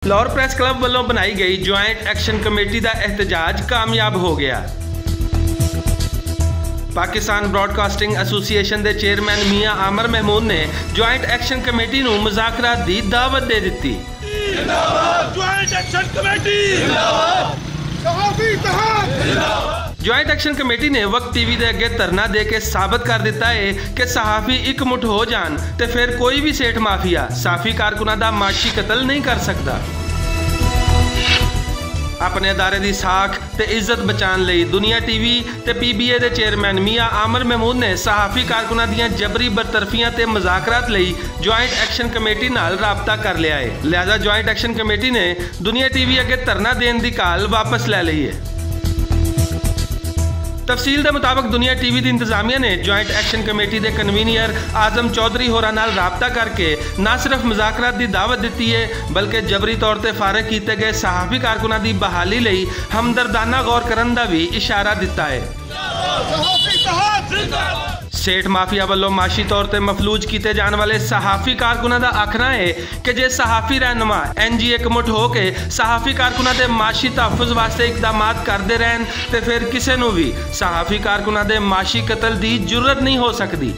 Lahore press club वालों बनाई गई ज्वाइंट एक्शन कमेटी का एहतजाज कामयाब हो गया। पाकिस्तान ब्रॉडकास्टिंग एसोसीएशन के चेयरमैन मियां आमर महमूद ने ज्वाइंट एक्शन कमेटी को मुज़ाकरात की दावत दे दी। ज्वाइंट एक्शन कमेटी ने वक्त टीवी के अगे धरना दे के साबित कर दिता है कि सहाफ़ी एकमुठ हो जान ते फिर कोई भी सेठ माफिया साफी कारकुनां दा माशी कतल नहीं कर सकता। अपने अदारे की साख ते इज्जत बचाने लई दुनिया टीवी ते PBA के चेयरमैन मियां आमर महमूद ने सहाफ़ी कारकुनां दीयां जबरी बरतरफियां ते मज़ाकरात लई ज्वाइंट एक्शन कमेटी नाल राबता कर लिया है। लिहाजा ज्वाइंट एक्शन कमेटी ने दुनिया टीवी अगे धरना देने की काल वापस ले ली है। तफसील के मुताबिक दुनिया टीवी की इंतजामिया ने ज्वाइंट एक्शन कमेटी के कन्वीनियर आजम चौधरी होरां नाल राबता करके न सिर्फ मुज़ाकरात की दावत दी है बल्कि जबरी तौर पर फारिग किए गए सहाफ़ी कारकुनां की बहाली लई हमदर्दाना गौर करने का भी इशारा दिता है। सेठ माफिया वालों माशी तौर पर मफलूज किए जाने वाले सहाफ़ी कारकुनां का आखना है कि जे सहाफ़ी रहनुमा NG एकमुठ होकर सहाफ़ी कारकुनां के माशी तहफ़ुज़ वास्ते इकदाम करते रहन तो फिर किसी भी सहाफ़ी कारकुनां के माशी कतल की जरूरत नहीं हो सकती।